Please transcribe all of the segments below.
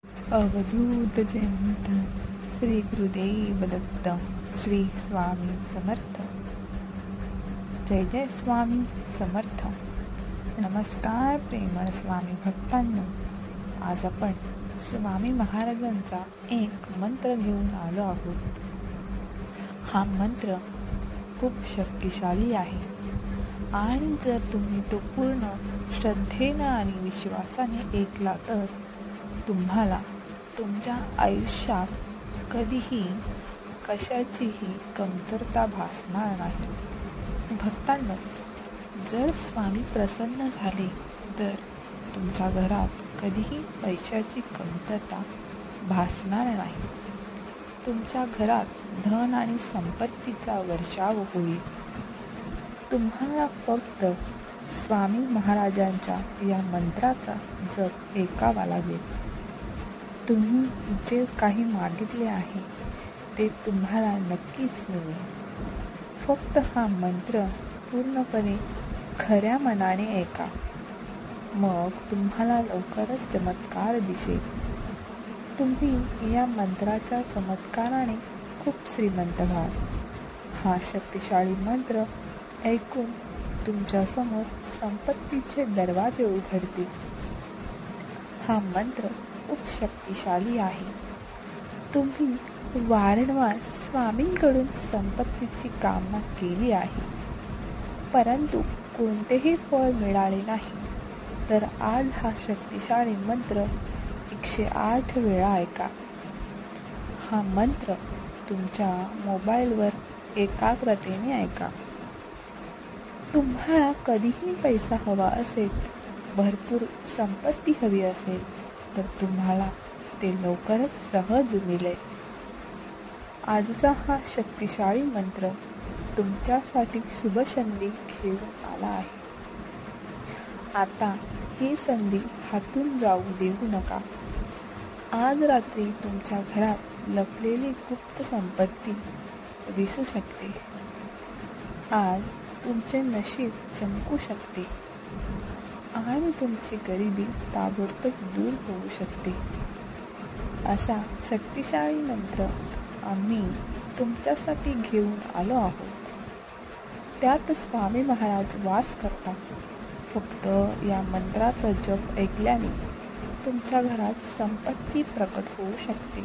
अवधूत जयंत श्री गुरुदेव दत्त श्री स्वामी समर्थ. जय जय स्वामी समर्थ. नमस्कार प्रेमळ स्वामी भक्तांनो. आज आपण स्वामी महाराजांचा एक मंत्र घेऊन आलो आहोत. हा मंत्र खूप शक्तिशाली आहे आणि जर तुम्ही तो पूर्ण श्रद्धेनं आणि विश्वासाने ऐकला तर तुम्हाला तुमच्या आयुष्यात कधीही कशाचीही कमतरता भासणार नाही. भक्तांनो, जर स्वामी प्रसन्न झाले तर तुमच्या घरात कधीही पैशाची कमतरता भासणार नाही. तुमच्या घरात धन आणि संपत्तीचा वर्षाव होईल. तुम्हाला फक्त स्वामी महाराजांच्या या मंत्राचा जप ऐकावा लागेल. तुम्ही जे काही मागितले आहे ते तुम्हाला नक्कीच मिळेल. फक्त हा मंत्र पूर्णपणे खऱ्या मनाने ऐका, मग तुम्हाला लवकरच चमत्कार दिसेल. तुम्ही या मंत्राच्या चमत्काराने खूप श्रीमंत व्हाल. हा शक्तिशाली मंत्र ऐकून तुमच्यासमोर संपत्तीचे दरवाजे उघडतील. हा मंत्र खूप शक्तिशाली आहे. तुम्ही वारंवार स्वामींकडून संपत्तीची कामना केली आहे, परंतु कोणतेही फळ मिळाले नाही. तर आज हा शक्तिशाली मंत्र 108 वेळा ऐका. हा मंत्र तुमच्या मोबाईलवर एकाग्रतेने ऐका. तुम्हाला कधीही पैसा हवा असेल, भरपूर संपत्ती हवी असेल तर तुम्हाला ते लवकरच सहज मिळेल. आजचा हा शक्तिशाली मंत्र तुमच्यासाठी शुभसंधी घेऊन आला आहे. आता ही संधी हातून जाऊ देऊ नका. आज रात्री तुमच्या घरात लपलेली गुप्त संपत्ती दिसू शकते. आज तुमचे नशीब चमकू शकते आणि तुमची गरिबी ताबडतोब दूर होऊ शकते. असा शक्तिशाली मंत्र आम्ही तुमच्यासाठी घेऊन आलो आहोत. त्यात स्वामी महाराज वास करतात. फक्त या मंत्राचा जप ऐकल्याने तुमच्या घरात संपत्ती प्रकट होऊ शकते.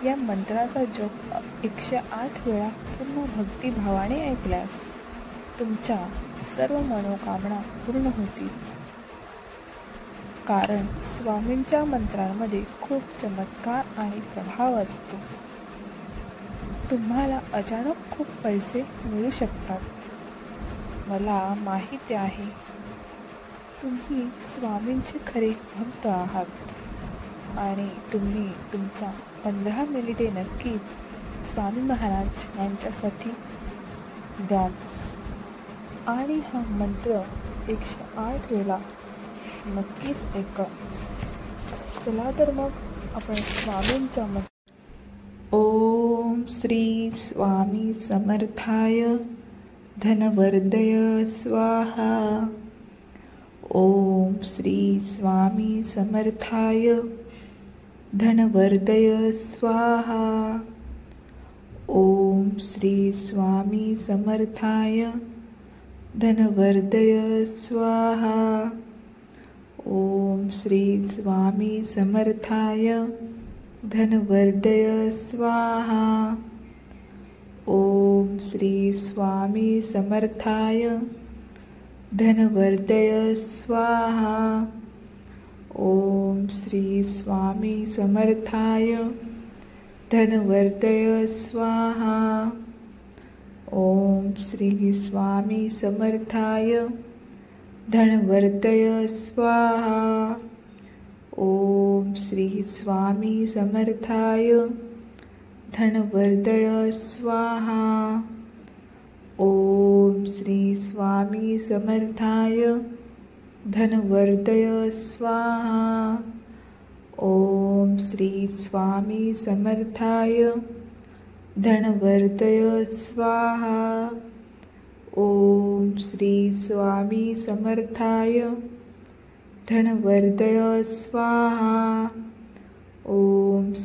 या मंत्राचा जप 108 वेळा पूर्ण भक्तिभावाने ऐकल्यास तुमच्या सर्व मनोकामना पूर्ण होतील. कारण स्वामींच्या मंत्रांमध्ये खूप चमत्कार आणि प्रभाव असतो. तुम्हाला अचानक खूप पैसे मिळू शकतात. मला माहिती आहे तुम्ही स्वामींचे खरे भक्त आहात आणि तुम्ही तुमचा 15 मिनिटे नक्कीच स्वामी महाराज यांच्यासाठी द्या आणि हा मंत्र 108 वेळा नक्कीच ऐका. चला तर मग आपण स्वामींच्या ओम श्री स्वामी समर्थाय धनवर्धय स्वाहा. ओम श्री स्वामी समर्थाय धनवर्धय स्वाहा. ओम श्री स्वामी समर्थाय धनवर्धय स्वाहा. ओम श्री स्वामी समर्थाय धनवर्धय स्वाहा. ओम श्री स्वामी समर्थाय धनवर्धय स्वाहा. ओम श्री स्वामी समर्थाय धनवर्धय स्वाहा. ओम श्री स्वामी समर्थाय धनवर्धय स्वाहा. ओम श्री स्वामी समर्थाय धनवर्धय स्वाहा. ओम श्री स्वामी समर्थाय धनवर्धय स्वाहा. ओम श्री स्वामी समर्थाय धनवर्धय स्वाहा. ओम श्री स्वामी समर्थाय धनवर्धय स्वाहा.